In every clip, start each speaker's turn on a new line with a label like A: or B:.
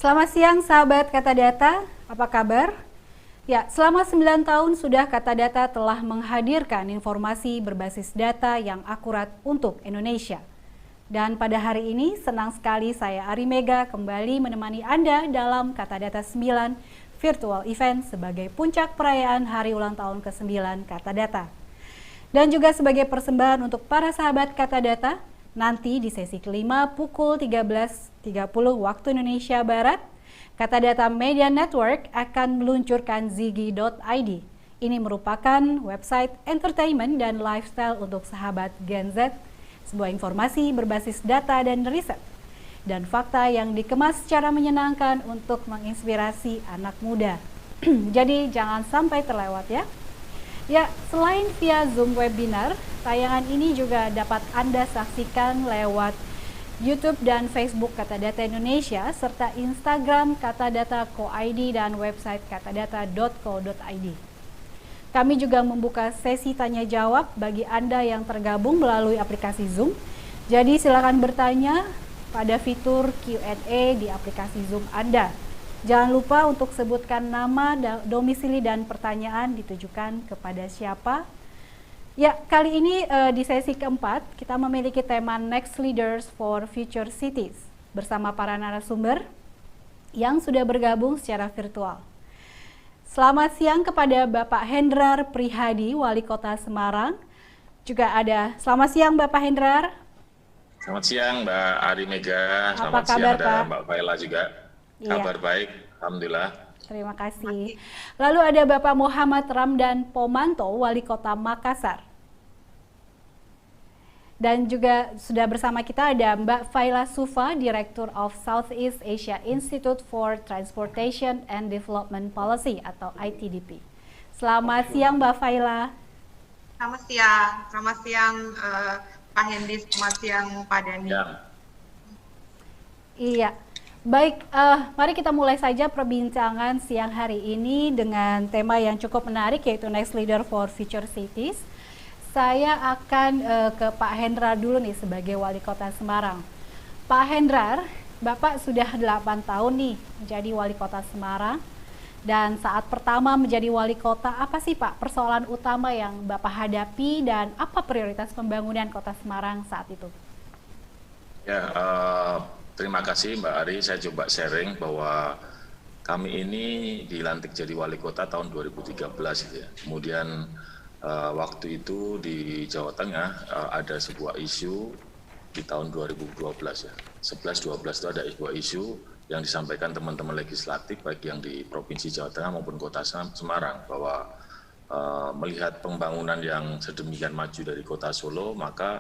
A: Selamat siang sahabat Kata Data, apa kabar? Ya, selama 9 tahun sudah Kata Data telah menghadirkan informasi berbasis data yang akurat untuk Indonesia. Dan pada hari ini senang sekali saya Ari Mega kembali menemani Anda dalam Kata Data 9 virtual event sebagai puncak perayaan hari ulang tahun ke-9 Kata Data. Dan juga sebagai persembahan untuk para sahabat Kata Data, nanti di sesi kelima pukul 13.30 waktu Indonesia Barat, Kata Data Media Network akan meluncurkan Ziggy.id. Ini merupakan website entertainment dan lifestyle untuk sahabat Gen Z, sebuah informasi berbasis data dan riset, dan fakta yang dikemas secara menyenangkan untuk menginspirasi anak muda. Jadi jangan sampai terlewat ya. Ya, selain via Zoom webinar, tayangan ini juga dapat Anda saksikan lewat YouTube dan Facebook Kata Data Indonesia, serta Instagram Kata Data Co.id dan website katadata.co.id. Kami juga membuka sesi tanya jawab bagi Anda yang tergabung melalui aplikasi Zoom. Jadi silakan bertanya pada fitur Q&A di aplikasi Zoom Anda. Jangan lupa untuk sebutkan nama, domisili, dan pertanyaan ditujukan kepada siapa. Ya, kali ini di sesi keempat kita memiliki tema Next Leaders for Future Cities bersama para narasumber yang sudah bergabung secara virtual. Selamat siang kepada Bapak Hendrar Prihadi, Wali Kota Semarang. Juga ada, selamat siang Bapak Hendrar.
B: Selamat siang Mbak Ari Mega,
A: Apa
B: selamat
A: kabar,
B: siang ada
A: Pak?
B: Mbak Faila juga.
A: Iya.
B: Kabar baik, Alhamdulillah.
A: Terima kasih. Lalu ada Bapak Muhammad Ramdan Pomanto, Wali Kota Makassar. Dan juga sudah bersama kita ada Mbak Faila Sufa, Director of Southeast Asia Institute for Transportation and Development Policy atau ITDP. Selamat siang Mbak Faila.
C: Selamat siang Pak Hendi, selamat siang Pak Dani.
B: Ya.
A: Iya, baik, mari kita mulai saja perbincangan siang hari ini dengan tema yang cukup menarik, yaitu Next Leader for Future Cities. Saya akan ke Pak Hendrar dulu nih sebagai Wali Kota Semarang. Pak Hendrar, Bapak sudah 8 tahun nih menjadi Wali Kota Semarang. Dan saat pertama menjadi Wali Kota, apa sih Pak persoalan utama yang Bapak hadapi dan apa prioritas pembangunan Kota Semarang saat itu?
B: Ya, terima kasih Mbak Ari. Saya coba sharing bahwa kami ini dilantik jadi Wali Kota tahun 2013 gitu ya. Kemudian waktu itu di Jawa Tengah ada sebuah isu di tahun 2012 ya. 11-12 itu ada sebuah isu yang disampaikan teman-teman legislatif baik yang di Provinsi Jawa Tengah maupun Kota Semarang bahwa melihat pembangunan yang sedemikian maju dari Kota Solo, maka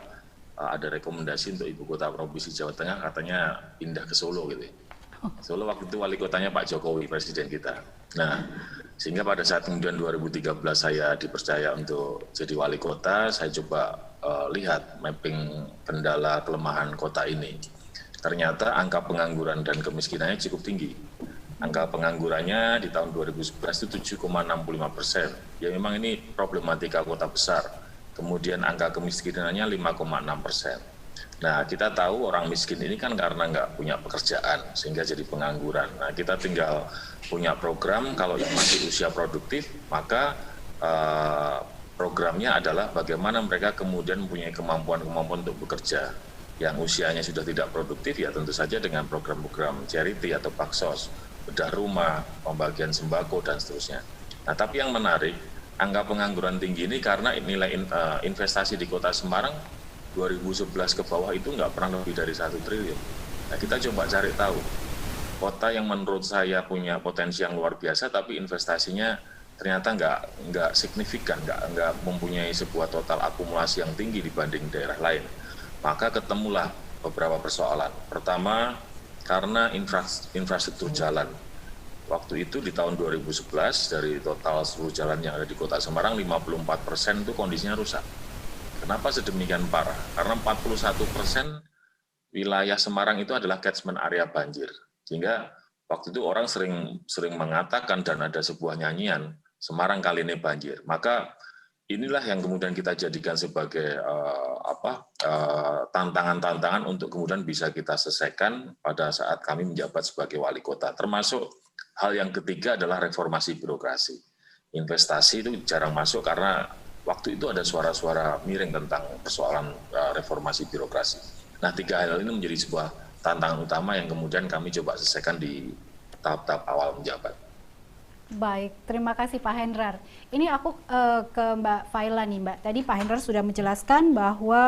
B: ada rekomendasi untuk Ibu Kota Provinsi Jawa Tengah katanya pindah ke Solo gitu. Solo waktu itu wali kotanya Pak Jokowi, presiden kita. Nah, sehingga pada saat kemudian 2013 saya dipercaya untuk jadi wali kota, saya coba lihat mapping kendala kelemahan kota ini. Ternyata angka pengangguran dan kemiskinannya cukup tinggi. Angka penganggurannya di tahun 2011 itu 7,65%. Ya memang ini problematika kota besar. Kemudian angka kemiskinannya 5,6%. Nah, kita tahu orang miskin ini kan karena nggak punya pekerjaan, sehingga jadi pengangguran. Nah, kita tinggal punya program, kalau yang masih usia produktif, maka programnya adalah bagaimana mereka kemudian mempunyai kemampuan-kemampuan untuk bekerja. Yang usianya sudah tidak produktif, ya tentu saja dengan program-program charity atau baksos, bedah rumah, pembagian sembako, dan seterusnya. Nah, tapi yang menarik, angka pengangguran tinggi ini karena nilai investasi di Kota Semarang 2011 ke bawah itu nggak pernah lebih dari 1 triliun. Nah, kita coba cari tahu kota yang menurut saya punya potensi yang luar biasa, tapi investasinya ternyata nggak signifikan, nggak mempunyai sebuah total akumulasi yang tinggi dibanding daerah lain. Maka ketemulah beberapa persoalan. Pertama, karena infrastruktur jalan. Waktu itu di tahun 2011 dari total seluruh jalan yang ada di Kota Semarang 54% itu kondisinya rusak. Kenapa sedemikian parah? Karena 41% wilayah Semarang itu adalah catchment area banjir. Sehingga waktu itu orang sering mengatakan dan ada sebuah nyanyian, Semarang kali ini banjir. Maka inilah yang kemudian kita jadikan sebagai tantangan-tantangan untuk kemudian bisa kita selesaikan pada saat kami menjabat sebagai wali kota. Termasuk hal yang ketiga adalah reformasi birokrasi. Investasi itu jarang masuk karena waktu itu ada suara-suara miring tentang persoalan reformasi birokrasi. Nah, 3 hal ini menjadi sebuah tantangan utama yang kemudian kami coba selesaikan di tahap-tahap awal menjabat.
A: Baik, terima kasih Pak Hendrar. Ini aku ke Mbak Faila nih Mbak. Tadi Pak Hendrar sudah menjelaskan bahwa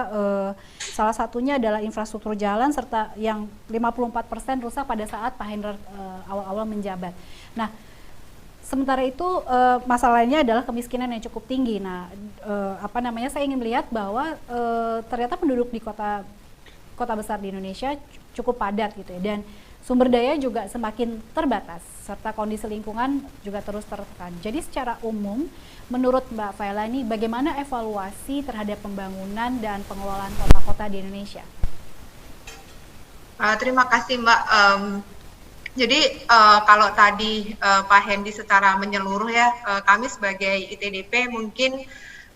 A: salah satunya adalah infrastruktur jalan serta yang 54% rusak pada saat Pak Hendrar awal-awal menjabat. Nah, sementara itu masalahnya adalah kemiskinan yang cukup tinggi. Nah, saya ingin melihat bahwa ternyata penduduk di kota besar di Indonesia cukup padat gitu ya, dan sumber daya juga semakin terbatas, serta kondisi lingkungan juga terus tertekan. Jadi secara umum, menurut Mbak Faila ini bagaimana evaluasi terhadap pembangunan dan pengelolaan kota-kota di Indonesia?
C: Terima kasih Mbak. Jadi kalau tadi Pak Hendy secara menyeluruh ya, kami sebagai ITDP mungkin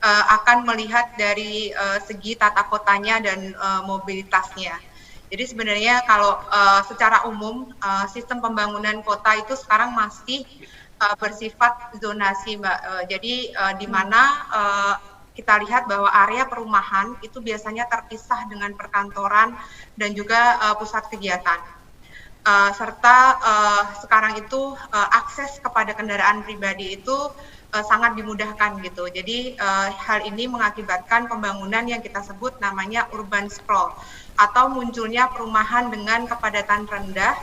C: akan melihat dari segi tata kotanya dan mobilitasnya. Jadi sebenarnya kalau secara umum sistem pembangunan kota itu sekarang masih bersifat zonasi, Mbak. Jadi di mana kita lihat bahwa area perumahan itu biasanya terpisah dengan perkantoran dan juga pusat kegiatan. Serta sekarang itu akses kepada kendaraan pribadi itu sangat dimudahkan gitu. Jadi hal ini mengakibatkan pembangunan yang kita sebut namanya urban sprawl, atau munculnya perumahan dengan kepadatan rendah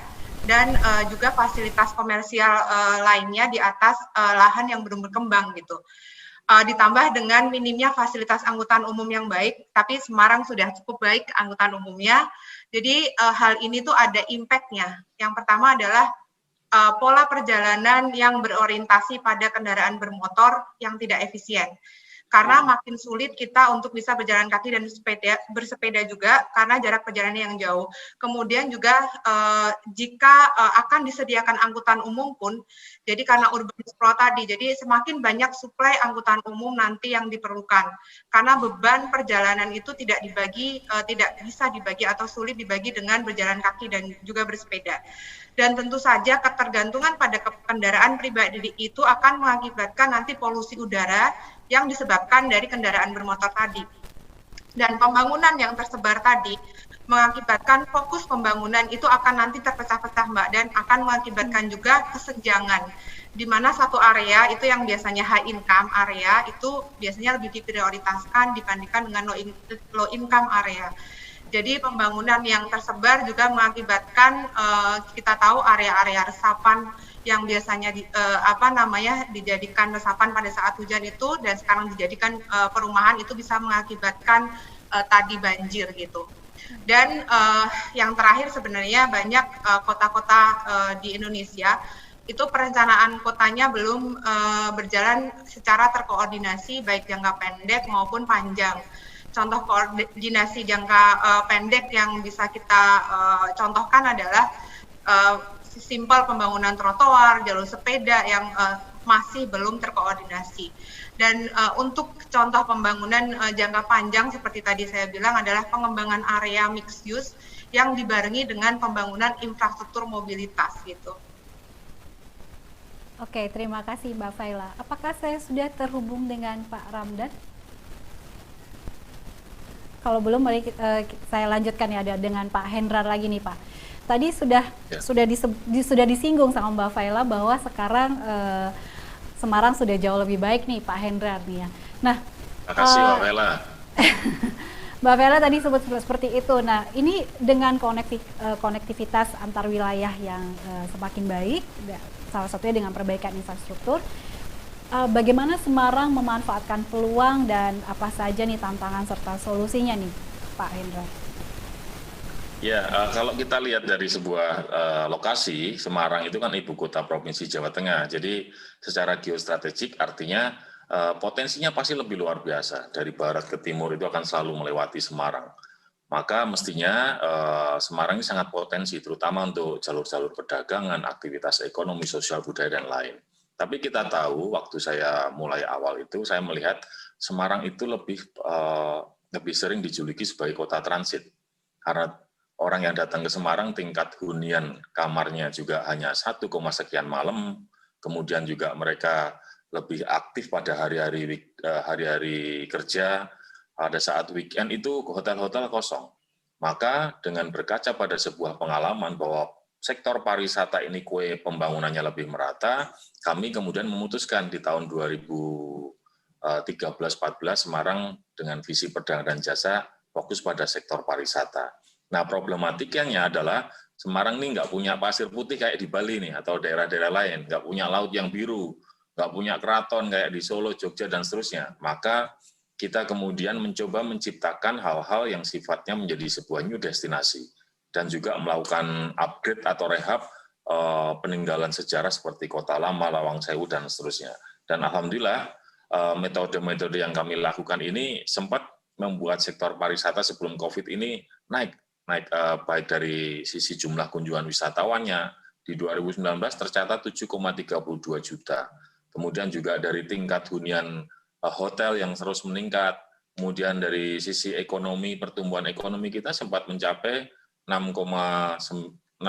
C: dan juga fasilitas komersial lainnya di atas lahan yang belum berkembang gitu. Ditambah dengan minimnya fasilitas angkutan umum yang baik, tapi Semarang sudah cukup baik angkutan umumnya. Jadi hal ini tuh ada impact-nya. Yang pertama adalah pola perjalanan yang berorientasi pada kendaraan bermotor yang tidak efisien. Karena makin sulit kita untuk bisa berjalan kaki dan bersepeda juga karena jarak perjalanan yang jauh. Kemudian juga jika akan disediakan angkutan umum pun, jadi karena urban sprawl tadi, jadi semakin banyak suplai angkutan umum nanti yang diperlukan. Karena beban perjalanan itu tidak bisa dibagi atau sulit dibagi dengan berjalan kaki dan juga bersepeda. Dan tentu saja ketergantungan pada kendaraan pribadi itu akan mengakibatkan nanti polusi udara yang disebabkan dari kendaraan bermotor tadi. Dan pembangunan yang tersebar tadi mengakibatkan fokus pembangunan itu akan nanti terpecah-pecah, Mbak, dan akan mengakibatkan juga kesenjangan, di mana satu area itu yang biasanya high income area itu biasanya lebih diprioritaskan dibandingkan dengan low income area. Jadi pembangunan yang tersebar juga mengakibatkan kita tahu area-area resapan yang biasanya dijadikan resapan pada saat hujan itu dan sekarang dijadikan perumahan itu bisa mengakibatkan tadi banjir gitu. Dan yang terakhir sebenarnya banyak kota-kota di Indonesia itu perencanaan kotanya belum berjalan secara terkoordinasi baik jangka pendek maupun panjang. Contoh koordinasi jangka pendek yang bisa kita contohkan adalah simpel pembangunan trotoar, jalur sepeda yang masih belum terkoordinasi. Dan untuk contoh pembangunan jangka panjang seperti tadi saya bilang adalah pengembangan area mixed use yang dibarengi dengan pembangunan infrastruktur mobilitas gitu.
A: Oke, terima kasih Mbak Faila. Apakah saya sudah terhubung dengan Pak Ramdan? Kalau belum, mari saya lanjutkan ya dengan Pak Hendrar lagi nih Pak. Tadi sudah disinggung sama Mbak Faila bahwa sekarang Semarang sudah jauh lebih baik nih Pak Hendrar nih ya. Nah,
B: terima kasih Mbak Faila.
A: Mbak Faila tadi sebut seperti itu. Nah, ini dengan konektivitas antar wilayah yang semakin baik, salah satunya dengan perbaikan infrastruktur. Bagaimana Semarang memanfaatkan peluang dan apa saja nih tantangan serta solusinya nih, Pak Hendra?
B: Ya, kalau kita lihat dari sebuah lokasi, Semarang itu kan ibu kota provinsi Jawa Tengah. Jadi secara geostrategik artinya potensinya pasti lebih luar biasa. Dari barat ke timur itu akan selalu melewati Semarang. Maka mestinya Semarang ini sangat potensi, terutama untuk jalur-jalur perdagangan, aktivitas ekonomi, sosial, budaya, dan lain. Tapi kita tahu waktu saya mulai awal itu, saya melihat Semarang itu lebih sering dijuluki sebagai kota transit. Karena orang yang datang ke Semarang tingkat hunian kamarnya juga hanya 1, sekian malam, kemudian juga mereka lebih aktif pada hari-hari kerja, pada saat weekend itu hotel-hotel kosong. Maka dengan berkaca pada sebuah pengalaman bahwa sektor pariwisata ini pembangunannya lebih merata, kami kemudian memutuskan di tahun 2013-14 Semarang dengan visi perdagangan dan jasa fokus pada sektor pariwisata. Nah, problematikanya adalah Semarang ini nggak punya pasir putih kayak di Bali nih atau daerah-daerah lain, nggak punya laut yang biru, nggak punya keraton kayak di Solo, Jogja, dan seterusnya. Maka kita kemudian mencoba menciptakan hal-hal yang sifatnya menjadi sebuah new destinasi dan juga melakukan upgrade atau rehab peninggalan sejarah seperti Kota Lama, Lawang Sewu, dan seterusnya. Dan alhamdulillah metode-metode yang kami lakukan ini sempat membuat sektor pariwisata sebelum COVID ini naik baik dari sisi jumlah kunjungan wisatawannya di 2019 tercatat 7,32 juta. Kemudian juga dari tingkat hunian hotel yang terus meningkat, kemudian dari sisi ekonomi, pertumbuhan ekonomi kita sempat mencapai 6,81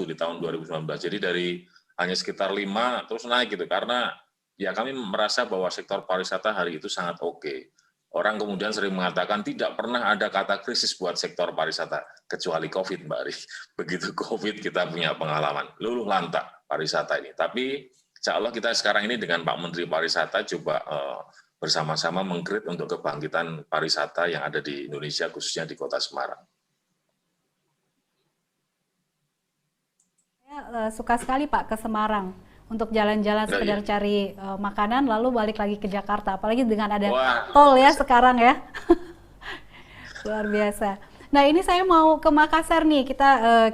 B: di tahun 2019. Jadi dari hanya sekitar 5 terus naik gitu, karena ya kami merasa bahwa sektor pariwisata hari itu sangat oke. Orang kemudian sering mengatakan tidak pernah ada kata krisis buat sektor pariwisata, kecuali COVID, Mbak Ari. Begitu COVID kita punya pengalaman, luluh lantak pariwisata ini. Tapi insya Allah kita sekarang ini dengan Pak Menteri Pariwisata coba bersama-sama meng-create untuk kebangkitan pariwisata yang ada di Indonesia, khususnya di Kota Semarang.
A: Saya suka sekali Pak ke Semarang untuk jalan-jalan sekedar cari makanan lalu balik lagi ke Jakarta, apalagi dengan ada tol ya sekarang ya. Luar biasa. Nah, ini saya mau ke Makassar nih, kita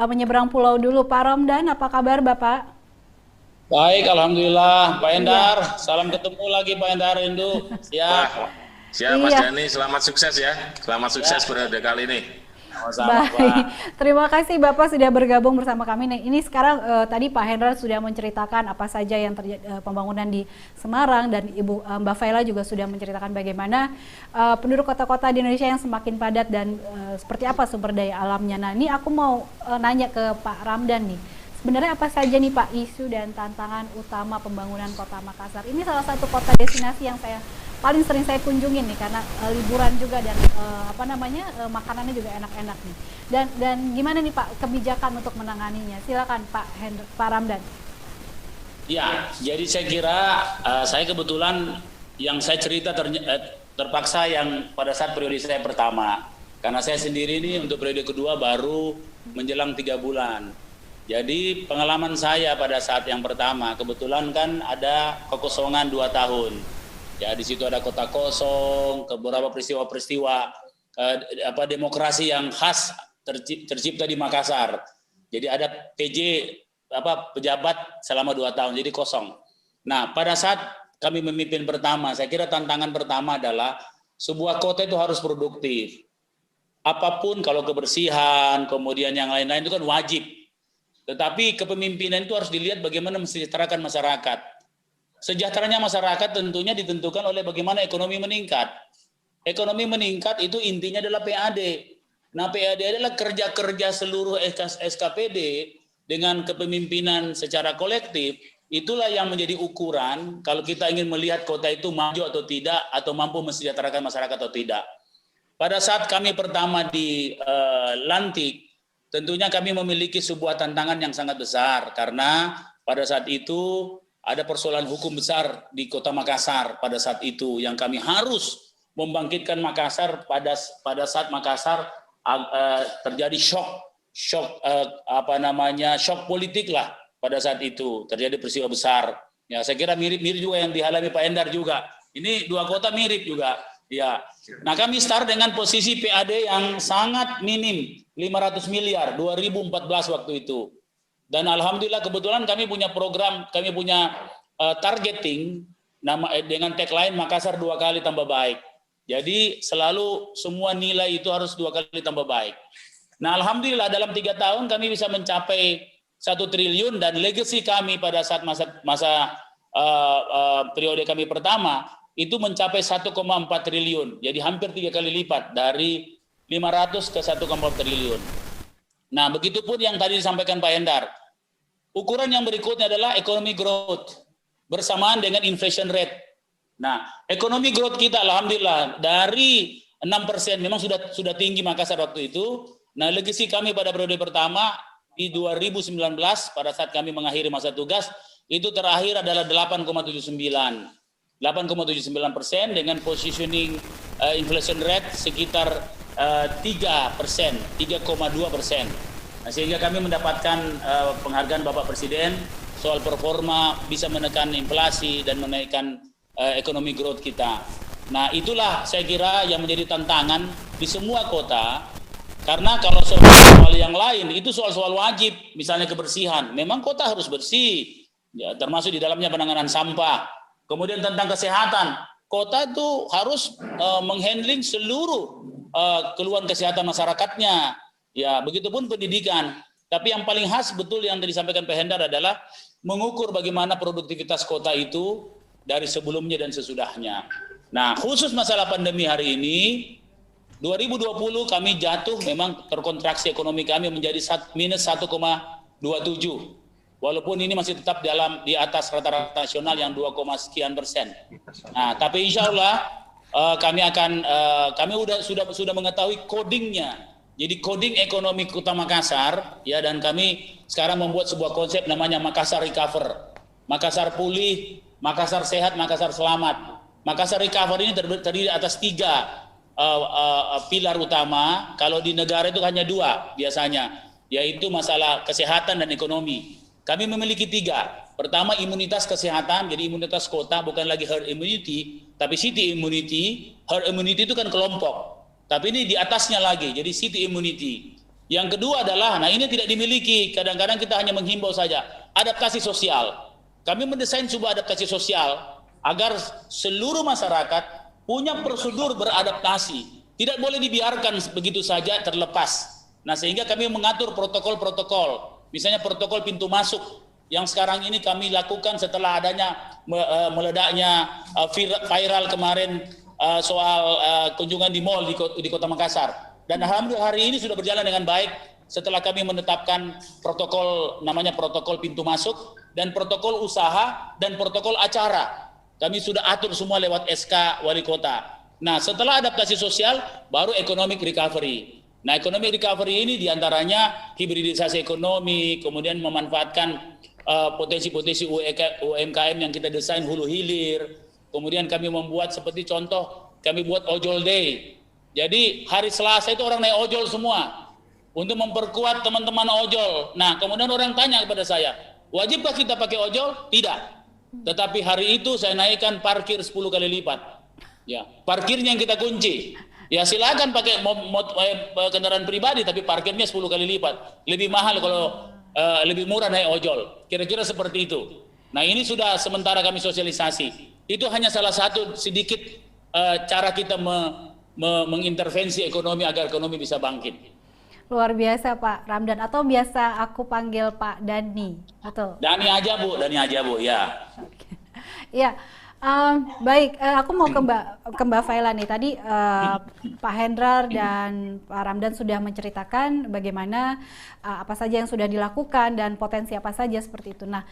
A: menyeberang pulau dulu. Pak Ramdan, apa kabar Bapak?
D: Baik, alhamdulillah. Pak Endar, salam ketemu lagi Pak Endar Rindu. Siap.
B: Siap Mas Dani, selamat sukses ya. Selamat sukses periode kali ini.
A: Baik, terima kasih Bapak sudah bergabung bersama kami. Nah, ini sekarang tadi Pak Hendra sudah menceritakan apa saja yang terjadi pembangunan di Semarang, dan Ibu Mbak Faila juga sudah menceritakan bagaimana penduduk kota-kota di Indonesia yang semakin padat dan seperti apa sumber daya alamnya. Nah, ini aku mau nanya ke Pak Ramdan nih. Sebenarnya apa saja nih Pak isu dan tantangan utama pembangunan Kota Makassar? Ini salah satu kota destinasi yang paling sering saya kunjungin nih, karena liburan juga dan makanannya juga enak-enak nih. Dan gimana nih Pak kebijakan untuk menanganinya? Silakan Pak Ramdan.
D: Ya, jadi saya kira saya kebetulan yang saya cerita terpaksa yang pada saat periode saya pertama, karena saya sendiri ini untuk periode kedua baru menjelang 3 bulan. Jadi pengalaman saya pada saat yang pertama, kebetulan kan ada kekosongan 2 tahun. Ya, di situ ada kota kosong, beberapa peristiwa-peristiwa demokrasi yang khas tercipta di Makassar. Jadi ada pejabat selama 2 tahun, jadi kosong. Nah, pada saat kami memimpin pertama, saya kira tantangan pertama adalah sebuah kota itu harus produktif. Apapun, kalau kebersihan, kemudian yang lain-lain itu kan wajib. Tetapi kepemimpinan itu harus dilihat bagaimana mensejahterakan masyarakat. Sejahteranya masyarakat tentunya ditentukan oleh bagaimana ekonomi meningkat. Ekonomi meningkat itu intinya adalah PAD. Nah, PAD adalah kerja-kerja seluruh SKPD dengan kepemimpinan secara kolektif. Itulah yang menjadi ukuran kalau kita ingin melihat kota itu maju atau tidak, atau mampu mensejahterakan masyarakat atau tidak. Pada saat kami pertama dilantik, tentunya kami memiliki sebuah tantangan yang sangat besar, karena pada saat itu ada persoalan hukum besar di Kota Makassar pada saat itu, yang kami harus membangkitkan Makassar pada saat Makassar terjadi shock politik lah pada saat itu, terjadi peristiwa besar. Ya, saya kira mirip-mirip juga yang dialami Pak Endar juga. Ini 2 kota mirip juga. Ya. Nah, kami start dengan posisi PAD yang sangat minim, 500 miliar 2014 waktu itu. Dan alhamdulillah kebetulan kami punya program, kami punya targeting dengan tagline Makassar 2 kali tambah baik. Jadi selalu semua nilai itu harus 2 kali tambah baik. Nah, alhamdulillah dalam 3 tahun kami bisa mencapai 1 triliun, dan legacy kami pada saat masa periode kami pertama itu mencapai 1,4 triliun. Jadi hampir 3 kali lipat dari 500 ke 1,4 triliun. Nah, begitupun yang tadi disampaikan Pak Hendar. Ukuran yang berikutnya adalah economy growth bersamaan dengan inflation rate. Nah, economy growth kita alhamdulillah dari 6% memang sudah tinggi Makassar waktu itu. Nah, legasi kami pada periode pertama di 2019 pada saat kami mengakhiri masa tugas itu terakhir adalah 8,79%. 8,79% dengan positioning inflation rate sekitar 3%, 3,2%. Nah, sehingga kami mendapatkan penghargaan Bapak Presiden soal performa bisa menekan inflasi dan menaikkan ekonomi growth kita. Nah, itulah saya kira yang menjadi tantangan di semua kota, karena kalau soal yang lain itu soal-soal wajib, misalnya kebersihan, memang kota harus bersih, ya, termasuk di dalamnya penanganan sampah. Kemudian tentang kesehatan, kota itu harus menghandling seluruh keluhan kesehatan masyarakatnya. Ya, begitupun pendidikan. Tapi yang paling khas betul yang disampaikan Pak Hendar adalah mengukur bagaimana produktivitas kota itu dari sebelumnya dan sesudahnya. Nah, khusus masalah pandemi hari ini, 2020 kami jatuh, memang terkontraksi ekonomi kami menjadi minus 1,27. Walaupun ini masih tetap di atas rata-rata nasional yang 2, sekian persen. Nah, tapi insya Allah kami sudah mengetahui codingnya. Jadi coding ekonomi Kota Makassar, ya, dan kami sekarang membuat sebuah konsep namanya Makassar Recover. Makassar pulih, Makassar sehat, Makassar selamat. Makassar Recover ini terdiri atas 3 pilar utama. Kalau di negara itu hanya 2 biasanya, yaitu masalah kesehatan dan ekonomi. Kami memiliki 3. Pertama, imunitas kesehatan, jadi imunitas kota bukan lagi herd immunity, tapi city immunity. Herd immunity itu kan kelompok, tapi ini di atasnya lagi, jadi city immunity. Yang kedua adalah, nah ini tidak dimiliki, kadang-kadang kita hanya menghimbau saja, adaptasi sosial. Kami mendesain sebuah adaptasi sosial agar seluruh masyarakat punya prosedur beradaptasi, tidak boleh dibiarkan begitu saja terlepas. Nah, sehingga kami mengatur protokol-protokol. Misalnya protokol pintu masuk yang sekarang ini kami lakukan setelah adanya meledaknya viral kemarin soal kunjungan di mal di Kota Makassar. Dan alhamdulillah hari ini sudah berjalan dengan baik setelah kami menetapkan protokol, namanya protokol pintu masuk dan protokol usaha dan protokol acara. Kami sudah atur semua lewat SK Wali Kota. Nah, setelah adaptasi sosial baru economic recovery. Nah, economic recovery ini diantaranya hibridisasi ekonomi, kemudian memanfaatkan potensi-potensi UMKM yang kita desain hulu hilir. Kemudian kami membuat seperti contoh, kami buat ojol day. Jadi hari Selasa itu orang naik ojol semua untuk memperkuat teman-teman ojol. Nah, kemudian orang tanya kepada saya, wajibkah kita pakai ojol? Tidak. Tetapi hari itu saya naikkan parkir 10 kali lipat. Ya, parkirnya yang kita kunci. Ya, silakan pakai kendaraan pribadi, tapi parkirnya 10 kali lipat. Lebih mahal kalau lebih murah naik ojol. Kira-kira seperti itu. Nah, ini sudah sementara kami sosialisasi. Itu hanya salah satu sedikit cara kita mengintervensi ekonomi agar ekonomi bisa bangkit.
A: Luar biasa Pak Ramdan, atau biasa aku panggil Pak Dani, betul?
D: Dani aja Bu, ya.
A: Ya. Baik, aku mau ke Mbak Faila nih. Tadi Pak Hendrar dan Pak Ramdan sudah menceritakan bagaimana apa saja yang sudah dilakukan dan potensi apa saja seperti itu. Nah,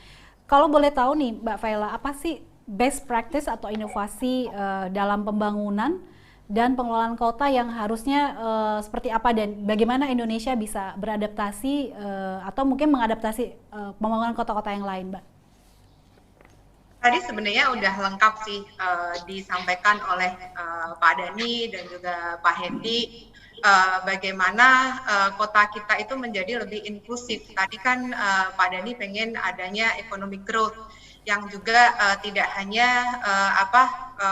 A: kalau boleh tahu nih Mbak Faila, apa sih best practice atau inovasi dalam pembangunan dan pengelolaan kota yang harusnya seperti apa, dan bagaimana Indonesia bisa beradaptasi atau mungkin mengadaptasi pembangunan kota-kota yang lain, Mbak?
C: Tadi sebenarnya udah lengkap sih disampaikan oleh Pak Dani dan juga Pak Hendy, bagaimana kota kita itu menjadi lebih inklusif. Tadi kan Pak Dani pengen adanya economic growth yang juga tidak hanya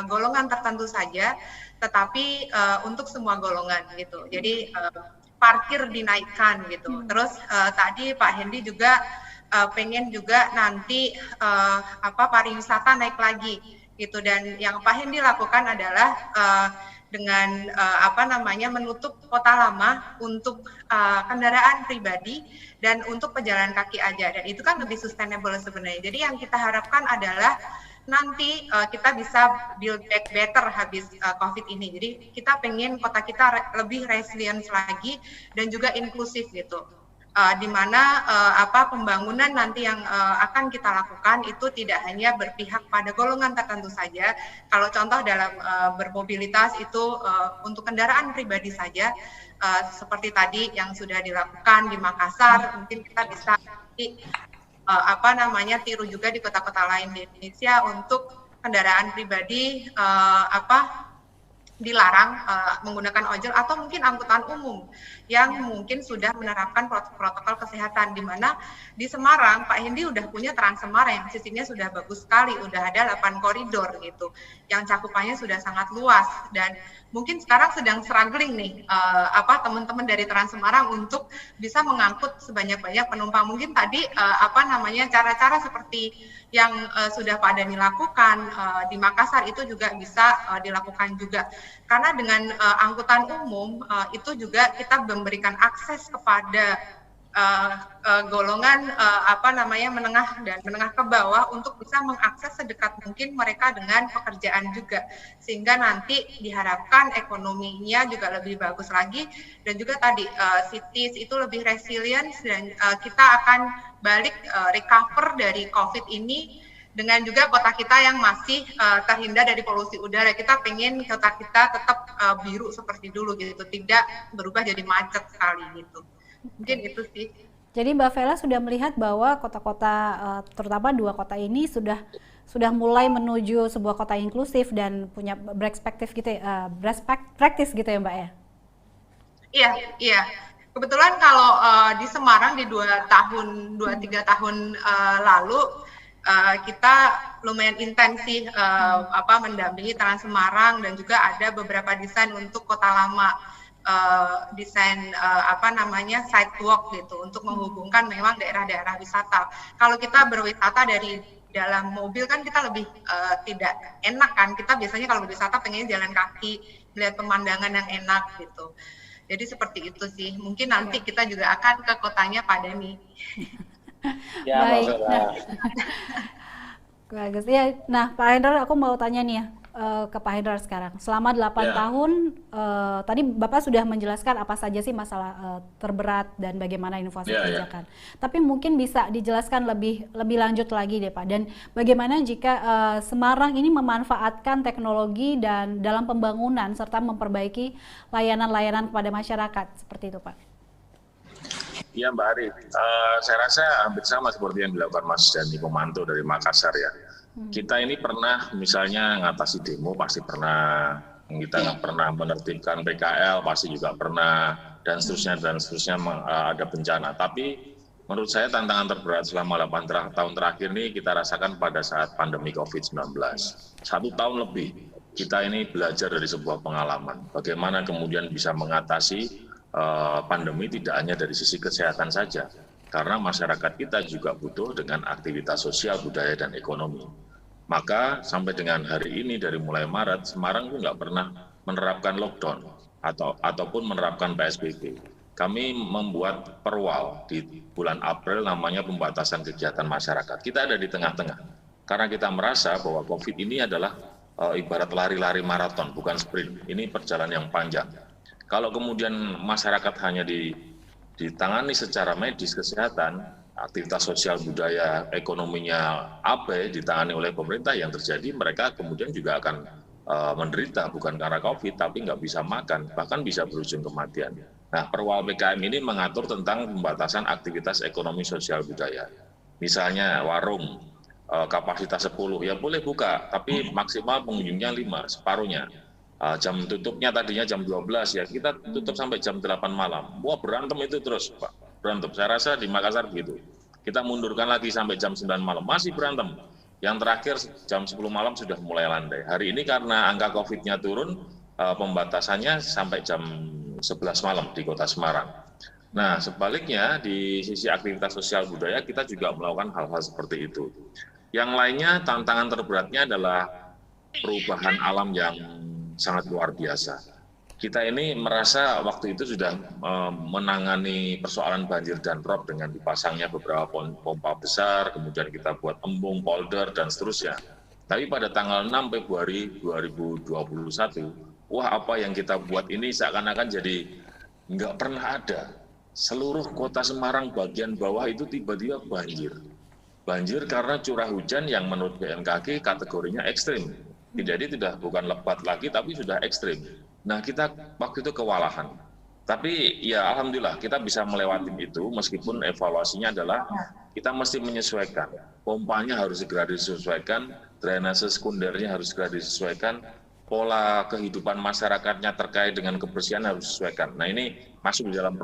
C: golongan tertentu saja, tetapi untuk semua golongan gitu. Jadi parkir dinaikkan gitu. Terus tadi Pak Hendy juga pengen juga nanti pariwisata naik lagi gitu, dan yang Pak Hendy lakukan adalah dengan menutup kota lama untuk kendaraan pribadi dan untuk pejalan kaki aja, dan itu kan lebih sustainable sebenarnya. Jadi yang kita harapkan adalah nanti kita bisa build back better habis COVID ini. Jadi kita pengen kota kita lebih resilient lagi dan juga inklusif gitu. Di mana pembangunan nanti yang akan kita lakukan itu tidak hanya berpihak pada golongan tertentu saja. Kalau contoh dalam bermobilitas itu untuk kendaraan pribadi saja, seperti tadi yang sudah dilakukan di Makassar, mungkin kita bisa tiru juga di kota-kota lain di Indonesia untuk kendaraan pribadi dilarang menggunakan ojol atau mungkin angkutan umum yang mungkin sudah menerapkan protokol kesehatan, di mana di Semarang Pak Hendi udah punya Trans Semarang yang sistemnya sudah bagus sekali, udah ada 8 koridor gitu yang cakupannya sudah sangat luas, dan mungkin sekarang sedang struggling nih teman-teman dari Trans Semarang untuk bisa mengangkut sebanyak-banyak penumpang. Mungkin tadi cara-cara seperti yang sudah Pak Dhani lakukan di Makassar itu juga bisa dilakukan juga, karena dengan angkutan umum itu juga kita memberikan akses kepada golongan menengah dan menengah ke bawah untuk bisa mengakses sedekat mungkin mereka dengan pekerjaan juga, sehingga nanti diharapkan ekonominya juga lebih bagus lagi, dan juga tadi cities itu lebih resilient, dan kita akan balik recover dari COVID ini dengan juga kota kita yang masih terhindar dari polusi udara. Kita pengen kota kita tetap biru seperti dulu gitu, tidak berubah jadi macet sekali gitu. Mungkin itu sih.
A: Jadi Mbak Vela sudah melihat bahwa kota-kota, terutama 2 kota ini sudah mulai menuju sebuah kota inklusif dan punya best practice gitu ya Mbak ya?
C: Iya. Kebetulan kalau di Semarang di 2-3 tahun lalu kita lumayan intensif mendampingi Trans Semarang, dan juga ada beberapa desain untuk kota lama, desain sidewalk gitu untuk menghubungkan memang daerah-daerah wisata. Kalau kita berwisata dari dalam mobil kan kita lebih tidak enak kan, kita biasanya kalau berwisata pengen jalan kaki, melihat pemandangan yang enak gitu. Jadi seperti itu sih, mungkin nanti kita juga akan ke kotanya Pak Dhani.
D: Ya,
A: baik. Bagus ya. Nah, Pak Hendrar, aku mau tanya nih ya ke Pak Hendrar sekarang. Selama 8 tahun, tadi Bapak sudah menjelaskan apa saja sih masalah terberat dan bagaimana inovasi kebijakan. Tapi mungkin bisa dijelaskan lebih lanjut lagi deh Pak. Dan bagaimana jika Semarang ini memanfaatkan teknologi dan dalam pembangunan serta memperbaiki layanan-layanan kepada masyarakat, seperti itu Pak?
B: Iya Mbak Ari, saya rasa hampir sama seperti yang dilakukan Mas Dhani Pomanto dari Makassar ya. Kita ini pernah misalnya ngatasi demo, pasti pernah. Kita pernah menertibkan PKL, pasti juga pernah, dan seterusnya ada bencana. Tapi menurut saya tantangan terberat selama 8 tahun terakhir ini kita rasakan pada saat pandemi COVID-19. 1 tahun lebih kita ini belajar dari sebuah pengalaman. Bagaimana kemudian bisa mengatasi pandemi tidak hanya dari sisi kesehatan saja, karena masyarakat kita juga butuh dengan aktivitas sosial, budaya, dan ekonomi. Maka sampai dengan hari ini dari mulai Maret, Semarang itu nggak pernah menerapkan lockdown ataupun menerapkan PSBB. Kami membuat perwal di bulan April namanya pembatasan kegiatan masyarakat. Kita ada di tengah-tengah, karena kita merasa bahwa COVID ini adalah ibarat lari-lari maraton, bukan sprint. Ini perjalanan yang panjang. Kalau kemudian masyarakat hanya ditangani secara medis kesehatan, aktivitas sosial budaya ekonominya abai ditangani oleh pemerintah, yang terjadi mereka kemudian juga akan menderita bukan karena COVID, tapi nggak bisa makan, bahkan bisa berujung kematian. Nah, perwal PKM ini mengatur tentang pembatasan aktivitas ekonomi sosial budaya. Misalnya warung kapasitas 10 ya boleh buka, tapi maksimal pengunjungnya 5, separuhnya. Jam tutupnya tadinya jam 12 ya, kita tutup sampai jam 8 malam. Wah, berantem itu terus Pak, berantem. Saya rasa di Makassar begitu. Kita mundurkan lagi sampai jam 9 malam, masih berantem. Yang terakhir jam 10 malam sudah mulai landai. Hari ini karena angka COVID-nya turun, pembatasannya sampai jam 11 malam di Kota Semarang. Nah, sebaliknya di sisi aktivitas sosial budaya kita juga melakukan hal-hal seperti itu. Yang lainnya tantangan terberatnya adalah perubahan alam yang sangat luar biasa. Kita ini merasa waktu itu sudah menangani persoalan banjir dan rob dengan dipasangnya beberapa pompa besar, kemudian kita buat embung, polder, dan seterusnya. Tapi pada tanggal 6 Februari 2021, wah apa yang kita buat ini seakan-akan jadi nggak pernah ada. Seluruh kota Semarang bagian bawah itu tiba-tiba banjir. Banjir karena curah hujan yang menurut BMKG kategorinya ekstrim. Jadi tidak bukan lebat lagi tapi sudah ekstrim. Nah kita waktu itu kewalahan. Tapi ya alhamdulillah kita bisa melewati itu meskipun evaluasinya adalah kita mesti menyesuaikan. Pompanya harus segera disesuaikan, drainase sekundernya harus segera disesuaikan, pola kehidupan masyarakatnya terkait dengan kebersihan harus disesuaikan. Nah ini masuk di dalam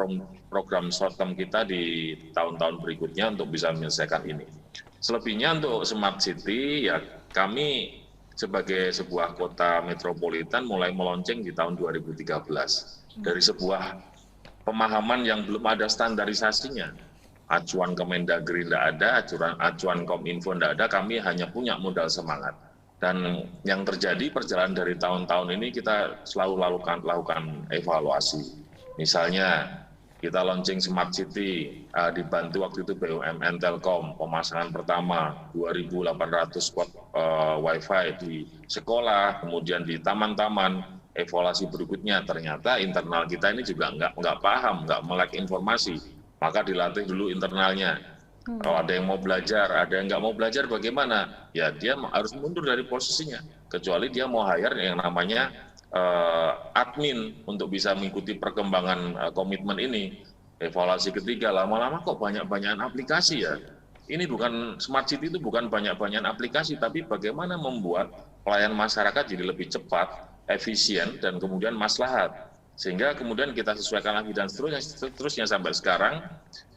B: program short term kita di tahun-tahun berikutnya untuk bisa menyelesaikan ini. Selebihnya untuk Smart City, ya kami sebagai sebuah kota metropolitan mulai melonceng di tahun 2013. Dari sebuah pemahaman yang belum ada standarisasinya. Acuan Kemendagri tidak ada, acuan Kominfo tidak ada, kami hanya punya modal semangat. Dan yang terjadi perjalanan dari tahun-tahun ini kita selalu lakukan evaluasi. Misalnya kita launching Smart City, dibantu waktu itu BUMN Telkom, pemasangan pertama 2.800 watt Wi-Fi di sekolah, kemudian di taman-taman, evaluasi berikutnya ternyata internal kita ini juga nggak paham, nggak melek informasi. Maka dilatih dulu internalnya. Kalau ada yang mau belajar, ada yang nggak mau belajar bagaimana? Ya dia harus mundur dari posisinya. Kecuali dia mau hire yang namanya admin untuk bisa mengikuti perkembangan komitmen ini. Evaluasi ketiga, lama-lama kok banyak-banyakan aplikasi ya. Ini bukan Smart City itu bukan banyak-banyakan aplikasi, tapi bagaimana membuat pelayanan masyarakat jadi lebih cepat, efisien, dan kemudian maslahat. Sehingga kemudian kita sesuaikan lagi dan seterusnya sampai sekarang.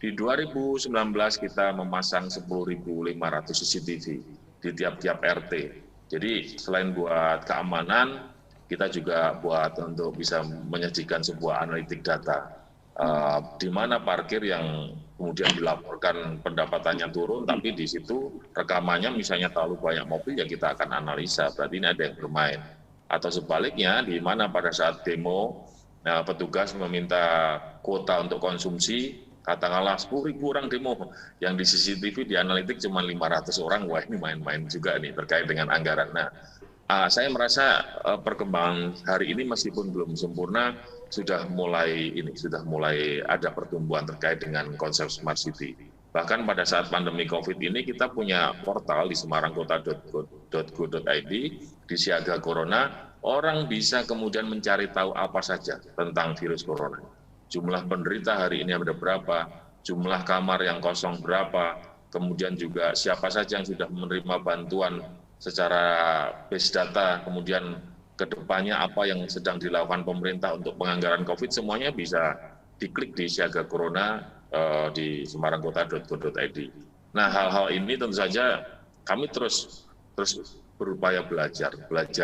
B: Di 2019 kita memasang 10.500 CCTV di tiap-tiap RT. Jadi selain buat keamanan, kita juga buat untuk bisa menyajikan sebuah analitik data. Di mana parkir yang kemudian dilaporkan pendapatannya turun, tapi di situ rekamannya misalnya terlalu banyak mobil, ya kita akan analisa, berarti ini ada yang bermain. Atau sebaliknya, di mana pada saat demo, petugas meminta kuota untuk konsumsi, katakanlah 10.000 orang demo, yang di CCTV di analitik cuma 500 orang, wah ini main-main juga nih terkait dengan anggaran. Nah, saya merasa perkembangan hari ini meskipun belum sempurna, sudah mulai ada pertumbuhan terkait dengan konsep Smart City. Bahkan pada saat pandemi COVID ini kita punya portal di semarangkota.go.id di Siaga Corona. Orang bisa kemudian mencari tahu apa saja tentang virus corona. Jumlah penderita hari ini ada berapa, jumlah kamar yang kosong berapa, kemudian juga siapa saja yang sudah menerima bantuan secara base data, kemudian kedepannya apa yang sedang dilakukan pemerintah untuk penganggaran COVID, semuanya bisa diklik di Siaga Corona di semarangkota.go.id. Nah hal-hal ini tentu saja kami terus berupaya belajar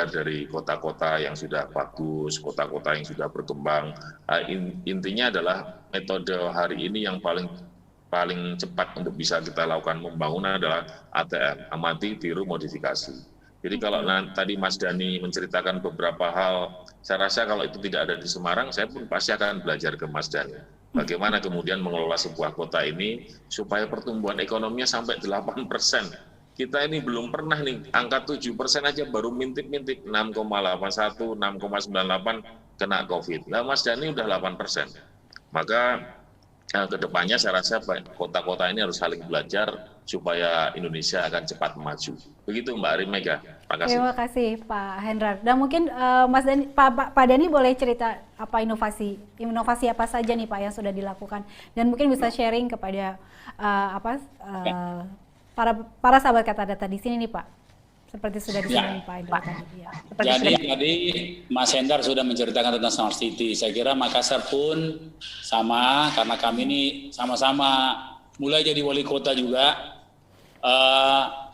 B: dari kota-kota yang sudah bagus, kota-kota yang sudah berkembang. Intinya adalah metode hari ini yang paling cepat untuk bisa kita lakukan pembangunan adalah ATM, amati, tiru, modifikasi. Jadi kalau tadi Mas Dhani menceritakan beberapa hal, saya rasa kalau itu tidak ada di Semarang, saya pun pasti akan belajar ke Mas Dhani. Bagaimana kemudian mengelola sebuah kota ini supaya pertumbuhan ekonominya sampai 8%. Kita ini belum pernah nih, angka 7% aja baru mintip-mintip 6,81, 6,98 kena COVID. Nah Mas Dhani udah 8%. Maka kedepannya saya rasa kota-kota ini harus saling belajar supaya Indonesia akan cepat maju. Begitu Mbak Ari Mega.
A: Terima kasih Pak Hendrar. Dan mungkin Mas Dhani, Pak Dhani boleh cerita apa inovasi apa saja nih Pak yang sudah dilakukan, dan mungkin bisa sharing kepada para sahabat Kata Data di sini nih Pak, seperti sudah disebutkan Pak Hendrar tadi. Ya.
D: Jadi tadi Mas Hendrar sudah menceritakan tentang Smart City. Saya kira Makassar pun sama, karena kami ini sama-sama mulai jadi wali kota juga.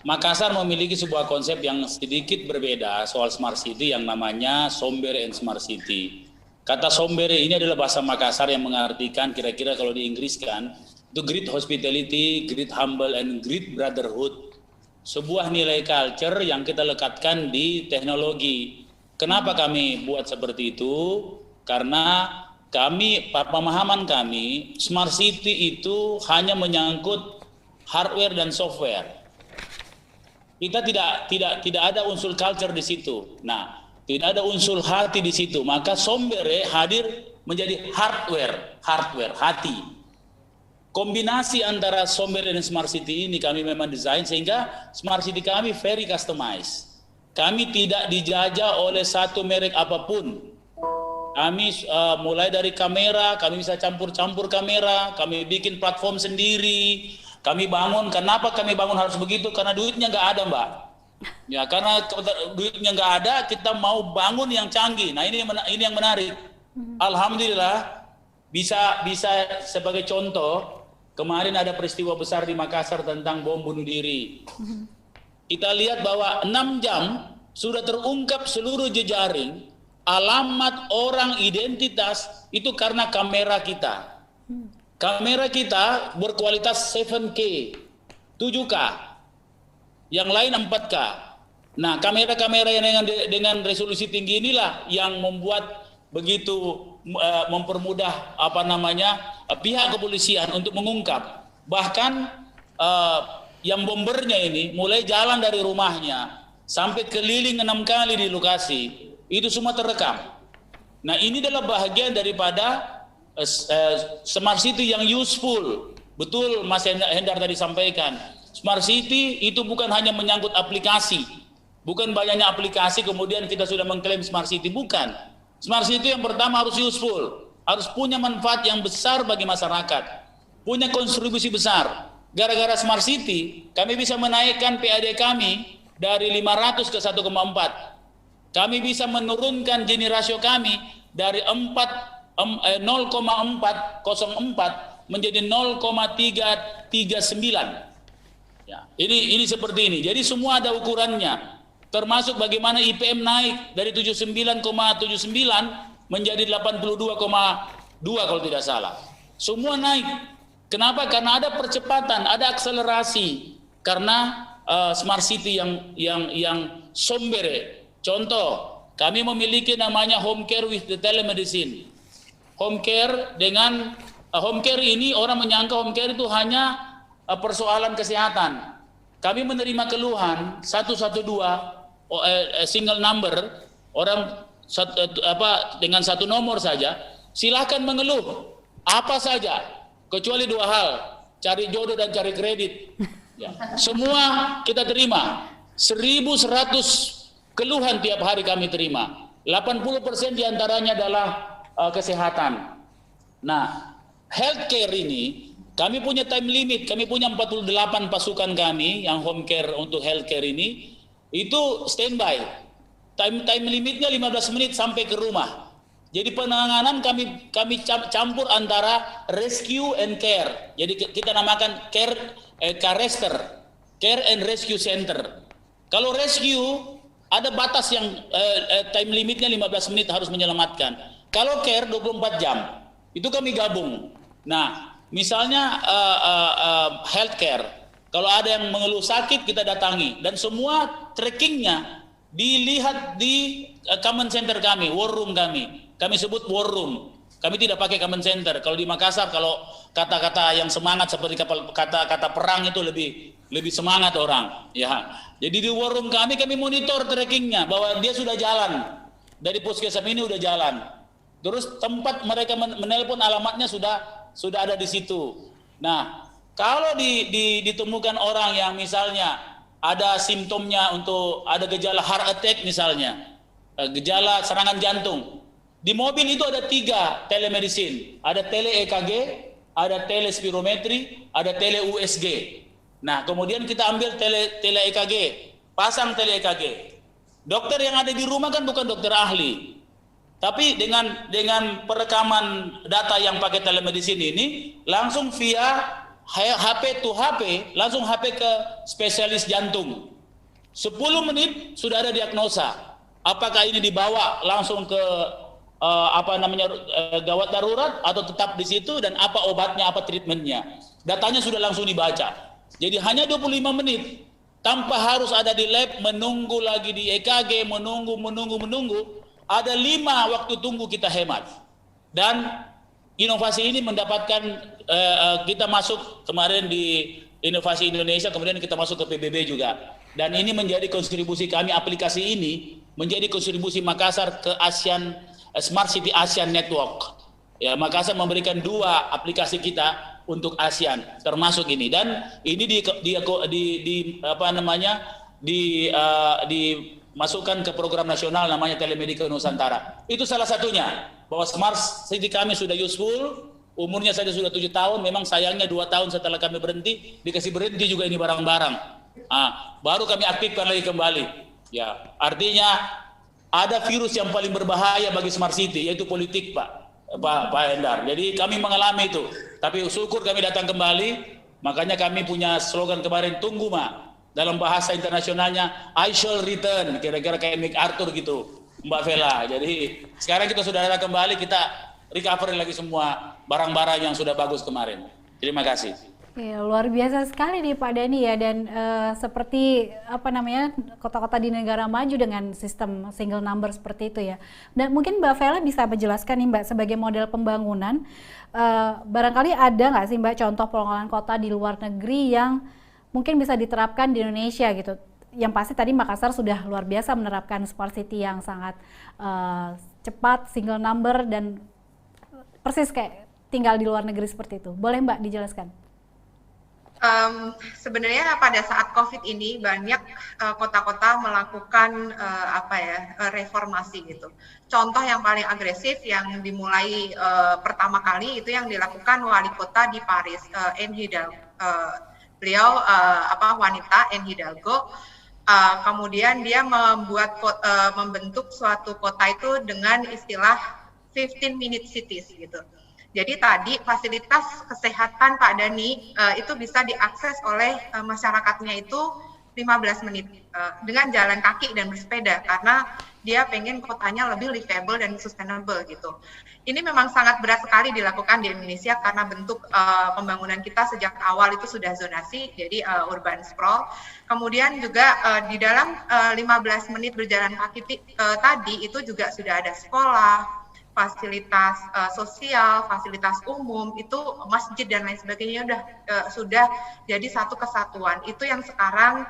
D: Makassar memiliki sebuah konsep yang sedikit berbeda soal Smart City yang namanya Sombere and Smart City. Kata Sombere ini adalah bahasa Makassar yang mengartikan kira-kira kalau di Inggris kan, itu great hospitality, great humble, and great brotherhood. Sebuah nilai culture yang kita lekatkan di teknologi. Kenapa kami buat seperti itu? Karena pemahaman kami, smart city itu hanya menyangkut hardware dan software. Kita tidak ada unsur culture di situ. Nah, tidak ada unsur hati di situ. Maka Sombere hadir menjadi hardware, hati. Kombinasi antara Sombere dan smart city ini kami memang desain sehingga smart city kami very customized. Kami tidak dijajah oleh satu merek apapun. Kami mulai dari kamera, kami bisa campur-campur kamera, kami bikin platform sendiri, kami bangun. Kenapa kami bangun harus begitu? Karena duitnya nggak ada, Mbak. Ya, karena duitnya nggak ada, kita mau bangun yang canggih. Nah, ini yang menarik. Alhamdulillah bisa sebagai contoh, kemarin ada peristiwa besar di Makassar tentang bom bunuh diri. Kita lihat bahwa 6 jam sudah terungkap seluruh jejaring. Alamat orang, identitas itu karena kamera kita. Kamera kita berkualitas 7K, 7K, yang lain 4K. Nah, kamera-kamera yang dengan resolusi tinggi inilah yang membuat begitu mempermudah pihak kepolisian untuk mengungkap. Bahkan yang bombernya ini mulai jalan dari rumahnya sampai keliling 6 kali di lokasi. Itu semua terekam. Nah, ini adalah bahagian daripada smart city yang useful. Betul Mas Hendar tadi sampaikan. Smart city itu bukan hanya menyangkut aplikasi. Bukan banyaknya aplikasi kemudian kita sudah mengklaim smart city. Bukan. Smart city yang pertama harus useful. Harus punya manfaat yang besar bagi masyarakat. Punya kontribusi besar. Gara-gara smart city, kami bisa menaikkan PAD kami dari 500 ke 1,4. Kami bisa menurunkan jenis rasio kami dari 0,404 menjadi 0,339. Ya, ini seperti ini. Jadi semua ada ukurannya. Termasuk bagaimana IPM naik dari 79,79 menjadi 82,2 kalau tidak salah. Semua naik. Kenapa? Karena ada percepatan, ada akselerasi. Karena smart city yang Sombere. Contoh, kami memiliki namanya home care with the telemedicine. Home care ini orang menyangka home care itu hanya persoalan kesehatan. Kami menerima keluhan 112 single number, orang dengan satu nomor saja, silakan mengeluh apa saja kecuali 2 hal, cari jodoh dan cari kredit. Ya. Semua kita terima. 1.100 keluhan tiap hari kami terima. 80% diantaranya adalah kesehatan. Nah, healthcare ini kami punya time limit. Kami punya 48 pasukan kami yang home care untuk healthcare ini itu standby. Time limitnya 15 menit sampai ke rumah. Jadi penanganan kami campur antara rescue and care. Jadi kita namakan care and rescue center. Kalau rescue ada batas yang time limitnya 15 menit harus menyelamatkan. Kalau care 24 jam. Itu kami gabung. Nah, misalnya healthcare. Kalau ada yang mengeluh sakit kita datangi dan semua trackingnya dilihat di command center kami, war room kami. Kami sebut war room. Kami tidak pakai command center. Kalau di Makassar kalau kata-kata yang semangat seperti kata-kata perang itu lebih semangat orang, ya. Jadi di war room kami monitor trackingnya bahwa dia sudah jalan dari puskesmas ini sudah jalan. Terus tempat mereka menelpon alamatnya sudah ada di situ. Nah, kalau ditemukan orang yang misalnya ada simptomnya untuk ada gejala heart attack misalnya, gejala serangan jantung, di mobil itu ada 3 telemedicine, ada tele EKG, ada tele spirometri, ada tele USG. Nah, kemudian kita ambil tele EKG, pasang tele EKG. Dokter yang ada di rumah kan bukan dokter ahli. Tapi dengan perekaman data yang pakai telemedicine ini langsung via HP to HP, langsung HP ke spesialis jantung. 10 menit sudah ada diagnosa. Apakah ini dibawa langsung ke gawat darurat atau tetap di situ dan apa obatnya, apa treatmentnya. Datanya sudah langsung dibaca. Jadi hanya 25 menit tanpa harus ada di lab, menunggu lagi di EKG, menunggu, ada 5 waktu tunggu kita hemat. Dan inovasi ini mendapatkan, kita masuk kemarin di Inovasi Indonesia, kemudian kita masuk ke PBB juga. Dan ini menjadi kontribusi kami, aplikasi ini menjadi kontribusi Makassar ke ASEAN, Smart City ASEAN Network. Ya, Makassar memberikan 2 aplikasi kita untuk ASEAN, termasuk ini. Dan ini dimasukkan ke program nasional namanya Telemedika Nusantara. Itu salah satunya, bahwa Smart City kami sudah useful. Umurnya saja sudah 7 tahun, memang sayangnya 2 tahun setelah kami berhenti, dikasih berhenti juga ini barang-barang. Baru kami aktifkan lagi kembali. Ya, artinya ada virus yang paling berbahaya bagi Smart City, yaitu politik, Pak Endar. Jadi kami mengalami itu. Tapi syukur kami datang kembali, makanya kami punya slogan kemarin, tunggu dalam bahasa internasionalnya, I shall return, kira-kira kayak MacArthur gitu, Mbak Vela. Jadi sekarang kita sudah ada kembali, kita recovery lagi semua barang-barang yang sudah bagus kemarin. Terima kasih.
A: Ya, luar biasa sekali nih Pak Dhani ya, dan seperti kota-kota di negara maju dengan sistem single number seperti itu ya. Dan mungkin Mbak Vela bisa menjelaskan nih Mbak, sebagai model pembangunan, barangkali ada nggak sih Mbak contoh pengelolaan kota di luar negeri yang mungkin bisa diterapkan di Indonesia gitu? Yang pasti tadi Makassar sudah luar biasa menerapkan Smart City yang sangat cepat, single number, dan persis kayak tinggal di luar negeri seperti itu. Boleh Mbak dijelaskan?
C: Sebenarnya pada saat COVID ini banyak kota-kota melakukan reformasi gitu. Contoh yang paling agresif yang dimulai pertama kali itu yang dilakukan wali kota di Paris, Anne Hidalgo. Beliau wanita, Anne Hidalgo. Kemudian dia membentuk suatu kota itu dengan istilah 15-minute cities gitu. Jadi tadi fasilitas kesehatan Pak Dhani itu bisa diakses oleh masyarakatnya itu 15 menit dengan jalan kaki dan bersepeda, karena dia pengen kotanya lebih livable dan sustainable gitu. Ini memang sangat berat sekali dilakukan di Indonesia karena bentuk pembangunan kita sejak awal itu sudah zonasi, jadi urban sprawl. Kemudian juga di dalam 15 menit berjalan kaki tadi itu juga sudah ada sekolah, fasilitas sosial, fasilitas umum, itu masjid dan lain sebagainya sudah jadi satu kesatuan. Itu yang sekarang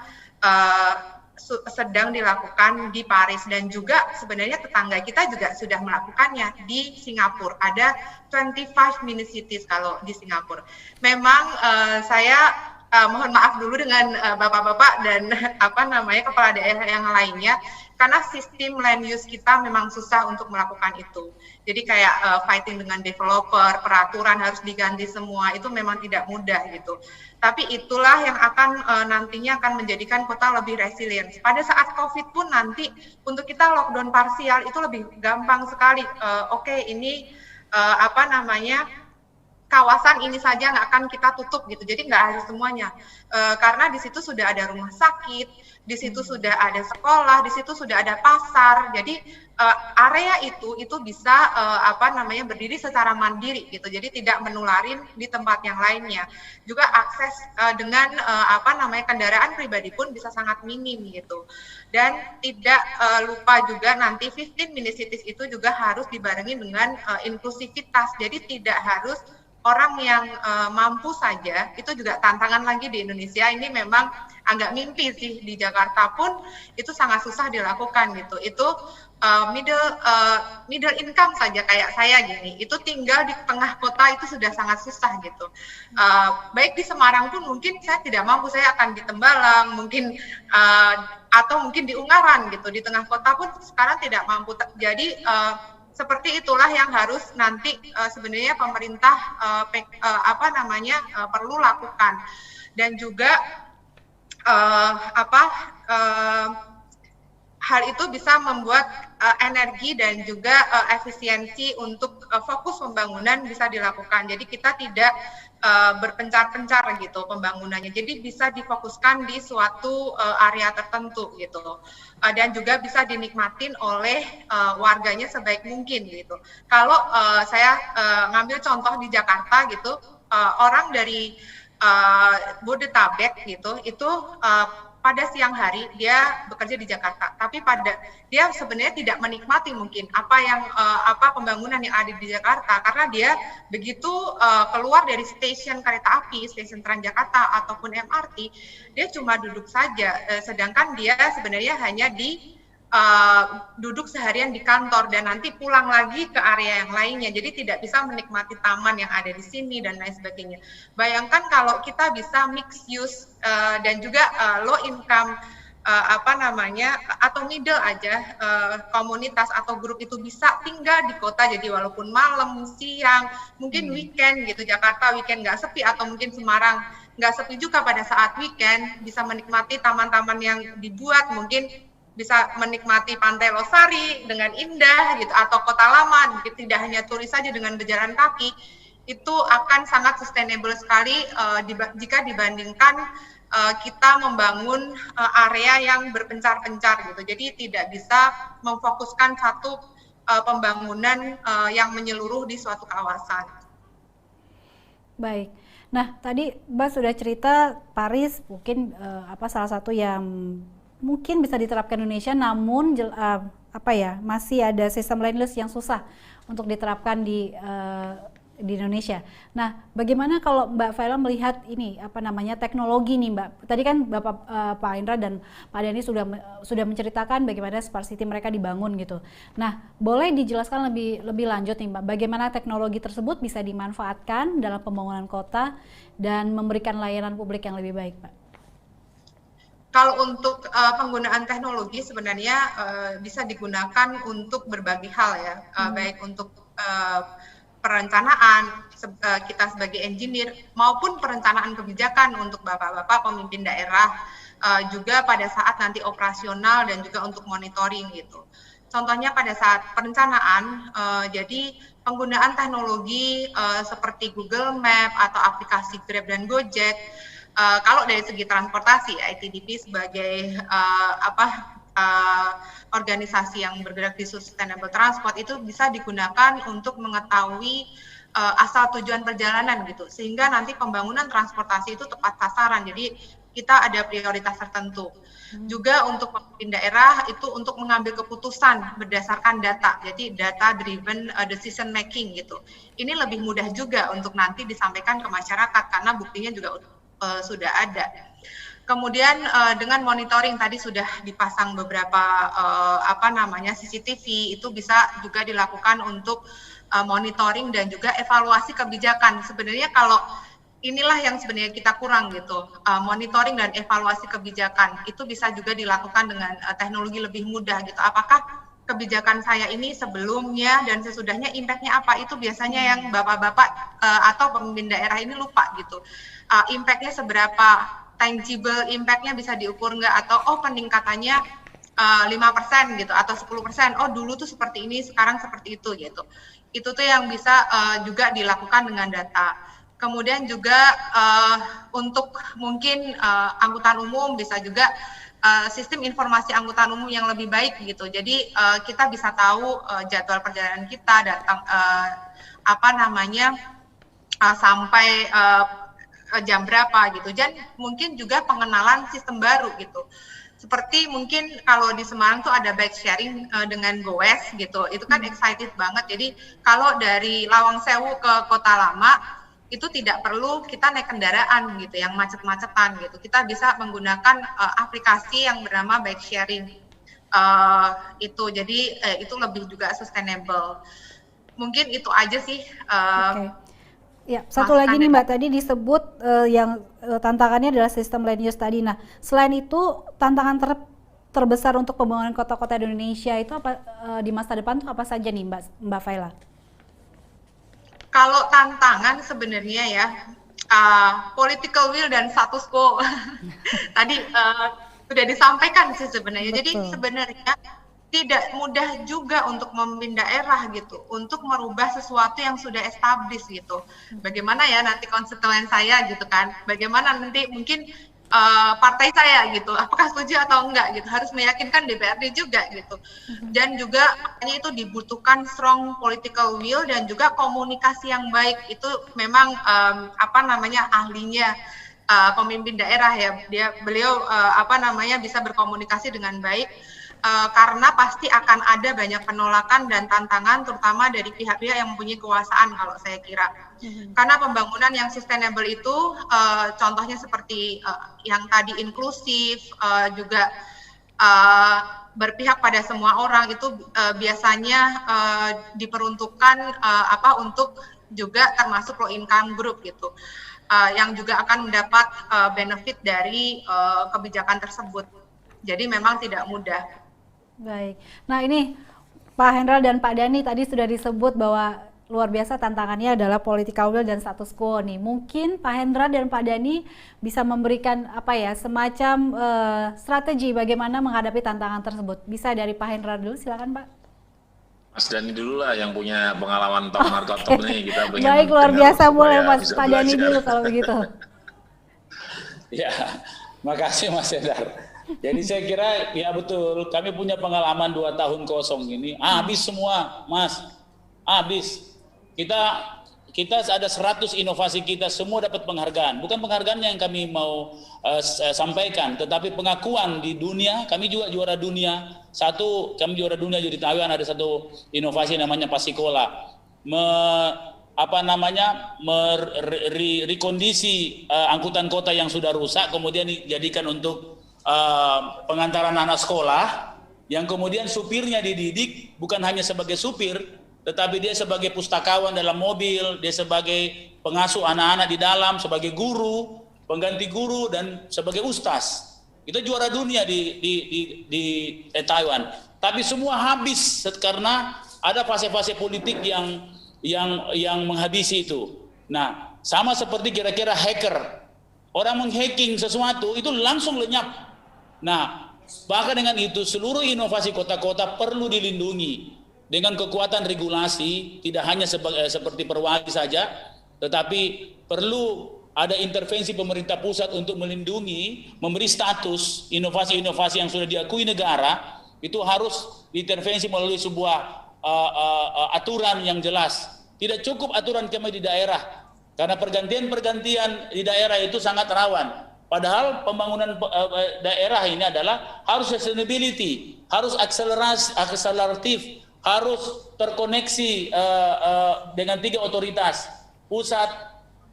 C: sedang dilakukan di Paris, dan juga sebenarnya tetangga kita juga sudah melakukannya di Singapura. Ada 25-minute cities kalau di Singapura. Memang saya mohon maaf dulu dengan bapak-bapak dan kepala daerah yang lainnya, karena sistem land use kita memang susah untuk melakukan itu. Jadi kayak fighting dengan developer, peraturan harus diganti semua, itu memang tidak mudah gitu. Tapi itulah yang akan nantinya akan menjadikan kota lebih resilient. Pada saat COVID pun nanti untuk kita lockdown parsial itu lebih gampang sekali. Ini kawasan ini saja nggak akan kita tutup gitu, jadi nggak harus semuanya, karena di situ sudah ada rumah sakit, di situ sudah ada sekolah, di situ sudah ada pasar, jadi area itu bisa berdiri secara mandiri gitu, jadi tidak menularin di tempat yang lainnya. Juga akses dengan kendaraan pribadi pun bisa sangat minim gitu. Dan tidak lupa juga nanti 15-minute cities itu juga harus dibarengi dengan inklusivitas, jadi tidak harus orang yang mampu saja. Itu juga tantangan lagi di Indonesia. Ini memang agak mimpi sih, di Jakarta pun itu sangat susah dilakukan gitu. Itu middle income saja kayak saya gini, itu tinggal di tengah kota itu sudah sangat susah gitu. Baik di Semarang pun mungkin saya tidak mampu, saya akan di Tembalang mungkin, atau mungkin di Ungaran gitu, di tengah kota pun sekarang tidak mampu. Jadi seperti itulah yang harus nanti sebenarnya pemerintah perlu lakukan. Dan juga hal itu bisa membuat energi dan juga efisiensi untuk fokus pembangunan bisa dilakukan. Jadi kita tidak berpencar-pencar gitu pembangunannya. Jadi bisa difokuskan di suatu area tertentu gitu. Dan juga bisa dinikmatin oleh warganya sebaik mungkin gitu. Kalau saya ngambil contoh di Jakarta gitu, orang dari Bodetabek gitu, itu pada siang hari dia bekerja di Jakarta, tapi dia sebenarnya tidak menikmati mungkin apa pembangunan yang ada di Jakarta, karena dia begitu keluar dari stasiun kereta api, stasiun Transjakarta ataupun MRT, dia cuma duduk saja, sedangkan dia sebenarnya hanya duduk seharian di kantor dan nanti pulang lagi ke area yang lainnya, jadi tidak bisa menikmati taman yang ada di sini dan lain sebagainya. Bayangkan kalau kita bisa mix use dan juga low income atau middle aja komunitas atau grup itu bisa tinggal di kota, jadi walaupun malam, siang, mungkin weekend gitu, Jakarta weekend nggak sepi, atau mungkin Semarang nggak sepi juga pada saat weekend, bisa menikmati taman-taman yang dibuat, mungkin bisa menikmati Pantai Losari dengan indah gitu, atau Kota Lama, gitu. Tidak hanya turis saja dengan berjalan kaki, itu akan sangat sustainable sekali jika dibandingkan kita membangun area yang berpencar-pencar gitu. Jadi tidak bisa memfokuskan satu pembangunan yang menyeluruh di suatu kawasan.
A: Baik. Nah, tadi Mbak sudah cerita Paris mungkin salah satu yang mungkin bisa diterapkan Indonesia, namun masih ada sistem land use yang susah untuk diterapkan di Indonesia. Nah, bagaimana kalau Mbak Faila melihat ini teknologi nih Mbak? Tadi kan Pak Indra dan Pak Dhani sudah menceritakan bagaimana smart city mereka dibangun gitu. Nah, boleh dijelaskan lebih lanjut nih Mbak, bagaimana teknologi tersebut bisa dimanfaatkan dalam pembangunan kota dan memberikan layanan publik yang lebih baik, Pak?
C: Kalau untuk penggunaan teknologi sebenarnya bisa digunakan untuk berbagai hal ya, baik untuk perencanaan kita sebagai engineer maupun perencanaan kebijakan untuk bapak-bapak pemimpin daerah, juga pada saat nanti operasional dan juga untuk monitoring gitu. Contohnya pada saat perencanaan, jadi penggunaan teknologi seperti Google Map atau aplikasi Grab dan Gojek. Kalau dari segi transportasi, ITDP sebagai organisasi yang bergerak di sustainable transport itu bisa digunakan untuk mengetahui asal tujuan perjalanan gitu, sehingga nanti pembangunan transportasi itu tepat sasaran. Jadi kita ada prioritas tertentu. Juga untuk pemimpin daerah itu untuk mengambil keputusan berdasarkan data, jadi data driven decision making gitu. Ini lebih mudah juga untuk nanti disampaikan ke masyarakat karena buktinya juga sudah ada. Kemudian dengan monitoring tadi sudah dipasang beberapa CCTV, itu bisa juga dilakukan untuk monitoring dan juga evaluasi kebijakan. Sebenarnya kalau inilah yang sebenarnya kita kurang gitu, monitoring dan evaluasi kebijakan itu bisa juga dilakukan dengan teknologi lebih mudah gitu. Apakah kebijakan saya ini sebelumnya dan sesudahnya impact-nya apa, itu biasanya yang bapak-bapak atau pemimpin daerah ini lupa gitu. Impact-nya seberapa, tangible impact-nya bisa diukur nggak, atau peningkatannya 5% gitu atau 10%, dulu tuh seperti ini sekarang seperti itu gitu. Itu tuh yang bisa juga dilakukan dengan data. Kemudian juga untuk mungkin angkutan umum bisa juga sistem informasi angkutan umum yang lebih baik gitu. Jadi kita bisa tahu jadwal perjalanan kita datang sampai jam berapa gitu. Dan mungkin juga pengenalan sistem baru gitu. Seperti mungkin kalau di Semarang tuh ada bike sharing dengan Goes gitu. Itu kan excited banget. Jadi kalau dari Lawang Sewu ke Kota Lama itu tidak perlu kita naik kendaraan gitu yang macet-macetan gitu. Kita bisa menggunakan aplikasi yang bernama bike sharing itu. Jadi itu lebih juga sustainable. Mungkin itu aja sih.
A: Okay. Ya, satu lagi nih Mbak, tadi disebut yang tantangannya adalah sistem land use tadi. Nah, selain itu tantangan terbesar untuk pembangunan kota-kota di Indonesia itu apa di masa depan tuh apa saja nih Mbak Faila?
C: Kalau tantangan sebenarnya ya political will dan status quo tadi sudah disampaikan sih sebenarnya. Betul. Jadi sebenarnya tidak mudah juga untuk memimpin daerah gitu, untuk merubah sesuatu yang sudah established gitu. Bagaimana ya nanti konstituen saya gitu kan, bagaimana nanti mungkin partai saya gitu, apakah setuju atau enggak gitu, harus meyakinkan DPRD juga gitu. Dan juga makanya itu dibutuhkan strong political will dan juga komunikasi yang baik, itu memang ahlinya pemimpin daerah ya, beliau bisa berkomunikasi dengan baik. Karena pasti akan ada banyak penolakan dan tantangan terutama dari pihak-pihak yang mempunyai kekuasaan kalau saya kira. Karena pembangunan yang sustainable itu contohnya seperti yang tadi inklusif, juga berpihak pada semua orang itu biasanya diperuntukkan untuk juga termasuk low income group gitu. Yang juga akan mendapat benefit dari kebijakan tersebut. Jadi memang tidak mudah.
A: Baik. Nah ini Pak Hendral dan Pak Dhani tadi sudah disebut bahwa luar biasa tantangannya adalah political will dan status quo nih. Mungkin Pak Hendral dan Pak Dhani bisa memberikan semacam strategi bagaimana menghadapi tantangan tersebut. Bisa dari Pak Hendral dulu, silakan Pak.
B: Mas Dhani dulu lah yang punya pengalaman top markotop nih, kita pengen.
A: Baik, luar biasa, boleh Pak Dhani dulu kalau begitu.
D: Ya, makasih Mas Hendrar. Jadi saya kira ya betul, kami punya pengalaman 2 tahun kosong ini, habis semua Mas, habis. Kita ada 100 inovasi kita semua dapat penghargaan. Bukan penghargaan yang kami mau sampaikan, tetapi pengakuan di dunia. Kami juga juara dunia. Kami juara dunia di Taiwan, ada satu inovasi namanya Pasikola. Rekondisi angkutan kota yang sudah rusak, kemudian dijadikan untuk pengantaran anak sekolah, yang kemudian supirnya dididik bukan hanya sebagai supir, tetapi dia sebagai pustakawan dalam mobil, dia sebagai pengasuh anak-anak di dalam, sebagai guru, pengganti guru, dan sebagai ustaz. Itu juara dunia di Taiwan. Tapi semua habis karena ada fase-fase politik yang menghabisi itu. Nah, sama seperti kira-kira hacker. Orang menghacking sesuatu itu langsung lenyap. Nah, bahkan dengan itu seluruh inovasi kota-kota perlu dilindungi dengan kekuatan regulasi, tidak hanya seperti Perwali saja, tetapi perlu ada intervensi pemerintah pusat untuk melindungi, memberi status inovasi-inovasi yang sudah diakui negara, itu harus diintervensi melalui sebuah aturan yang jelas. Tidak cukup aturan kami di daerah, karena pergantian di daerah itu sangat rawan. Padahal pembangunan daerah ini adalah harus sustainability, harus akseleratif, harus terkoneksi dengan 3 otoritas, pusat,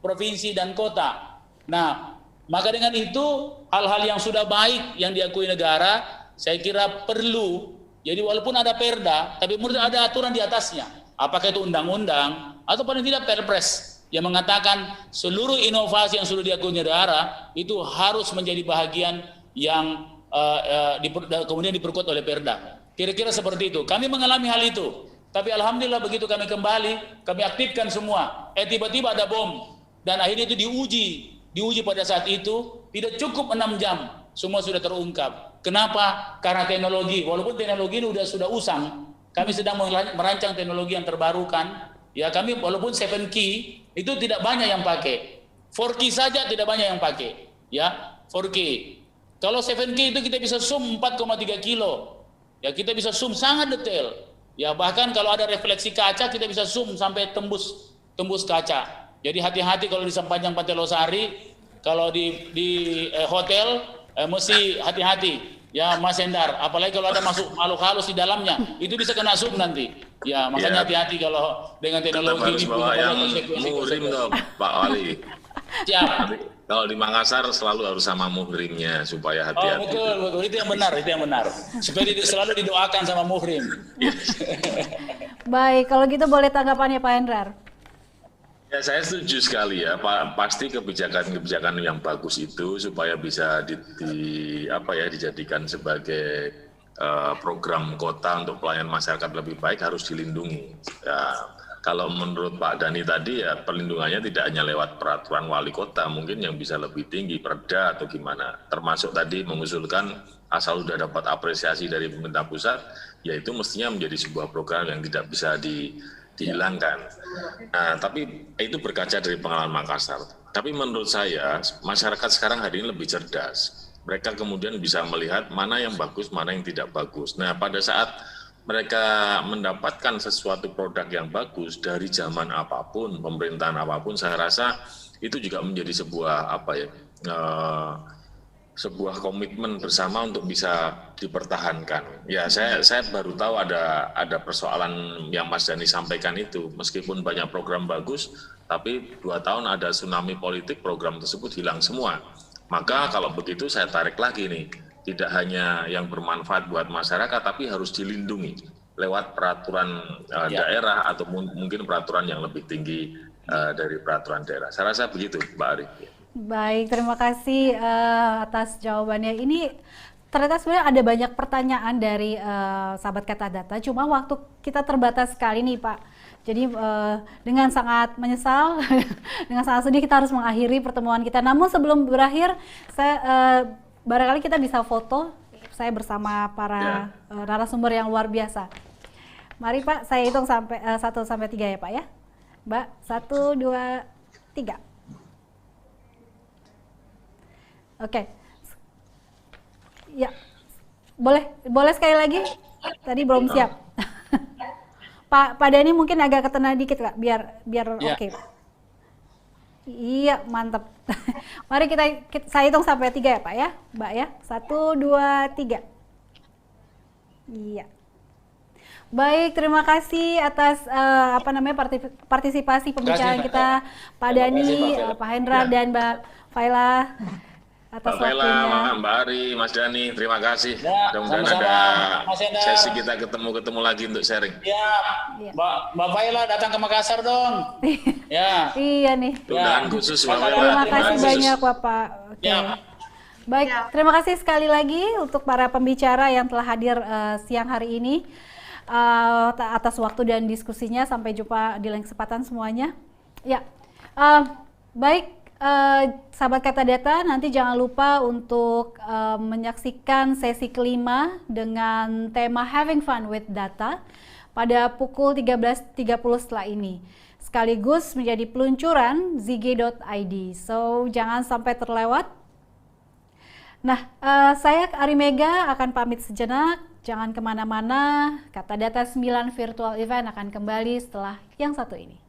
D: provinsi, dan kota. Nah, maka dengan itu hal-hal yang sudah baik yang diakui negara, saya kira perlu. Jadi walaupun ada perda, tapi menurut ada aturan di atasnya. Apakah itu undang-undang atau paling tidak perpres yang mengatakan seluruh inovasi yang sudah diakui negara itu harus menjadi bahagian yang kemudian diperkuat oleh perda. Kira-kira seperti itu. Kami mengalami hal itu. Tapi alhamdulillah begitu kami kembali, kami aktifkan semua. Tiba-tiba ada bom. Dan akhirnya itu diuji pada saat itu, tidak cukup 6 jam. Semua sudah terungkap. Kenapa? Karena teknologi. Walaupun teknologi ini sudah usang, kami sedang merancang teknologi yang terbarukan. Ya, kami walaupun 7 key itu tidak banyak yang pakai. 4 key saja tidak banyak yang pakai. Ya, 4 key. Kalau 7 key itu kita bisa zoom 4,3 kilo. Ya, kita bisa zoom sangat detail. Ya, bahkan kalau ada refleksi kaca kita bisa zoom sampai tembus kaca. Jadi hati-hati kalau di sepanjang Pantai Losari, kalau di hotel mesti hati-hati. Ya, Mas Hendar, apalagi kalau ada masuk makhluk halus di dalamnya, itu bisa kena zoom nanti. Ya, makanya hati-hati kalau dengan teknologi ini.
B: Bawa yang muhrim dong, Pak Wali.
D: Siap.
B: Kalau di Makassar selalu harus sama muhrimnya supaya hati-hati.
D: Oh, betul. Itu yang benar. Supaya selalu didoakan sama muhrim.
A: Baik, kalau gitu boleh tanggapannya Pak Hendrar.
B: Ya, saya setuju sekali ya, Pak. Pasti kebijakan yang bagus itu supaya bisa dijadikan sebagai program kota untuk pelayanan masyarakat lebih baik harus dilindungi. Ya, kalau menurut Pak Dhani tadi ya perlindungannya tidak hanya lewat peraturan wali kota, mungkin yang bisa lebih tinggi, perda atau gimana. Termasuk tadi mengusulkan asal sudah dapat apresiasi dari pemerintah pusat, yaitu mestinya menjadi sebuah program yang tidak bisa dihilangkan. Nah, tapi itu berkaca dari pengalaman Makassar. Tapi menurut saya, masyarakat sekarang hari ini lebih cerdas. Mereka kemudian bisa melihat mana yang bagus, mana yang tidak bagus. Nah, pada saat mereka mendapatkan sesuatu produk yang bagus dari zaman apapun, pemerintahan apapun, saya rasa itu juga menjadi sebuah eh, sebuah komitmen bersama untuk bisa dipertahankan. Ya, saya baru tahu ada persoalan yang Mas Dhani sampaikan itu. Meskipun banyak program bagus, tapi 2 tahun ada tsunami politik, program tersebut hilang semua. Maka kalau begitu saya tarik lagi nih, tidak hanya yang bermanfaat buat masyarakat, tapi harus dilindungi lewat peraturan daerah atau mungkin peraturan yang lebih tinggi dari peraturan daerah. Saya rasa begitu, Mbak Ari.
A: Baik, terima kasih atas jawabannya. Ini ternyata sebenarnya ada banyak pertanyaan dari sahabat Kata Data, cuma waktu kita terbatas sekali nih Pak. Jadi dengan sangat menyesal, dengan sangat sedih kita harus mengakhiri pertemuan kita. Namun sebelum berakhir, barangkali kita bisa foto saya bersama para narasumber yang luar biasa. Mari Pak, saya hitung sampai 1 sampai 3 ya Pak ya. Mbak, 1, 2, 3. Oke. Ya. Boleh sekali lagi? Tadi belum siap. Pak Dhani mungkin agak ketena dikit Kak, biar
D: Ya.
A: oke. Iya, mantap. Mari saya hitung sampai 3 ya Pak ya, Mbak ya. 1, 2, 3. Iya. Baik, terima kasih atas partisipasi pembicaraan kita, Pak Dhani, Pak Hendra dan Mbak Faila atas
B: Mbak Faila,
A: waktunya.
B: Mbak Ari, Mas Dhani, terima kasih.
D: Ya,
B: Mudah-mudahan
D: sama-sama,
B: ada
D: Mas Hendar.
B: sesi kita ketemu lagi untuk sharing.
D: Ya,
A: Iya.
D: Mbak Faila datang ke Makassar dong. Ya.
A: Iya nih.
B: Undangan khusus Mbak Faila.
A: Terima
B: undangan
A: kasih
B: khusus.
A: banyak Bapak. Oke.
D: Ya.
A: Baik,
C: Ya.
A: terima kasih sekali lagi untuk para pembicara yang telah hadir siang hari ini atas waktu dan diskusinya. Sampai jumpa di lain kesempatan semuanya. Ya, baik sahabat Kata Data, nanti jangan lupa untuk menyaksikan sesi kelima dengan tema Having Fun with Data pada pukul 13.30 setelah ini. Sekaligus menjadi peluncuran Ziggy.id. So, jangan sampai terlewat. Nah, saya Ari Mega akan pamit sejenak. Jangan kemana-mana. Kata Data 9 Virtual Event akan kembali setelah yang satu ini.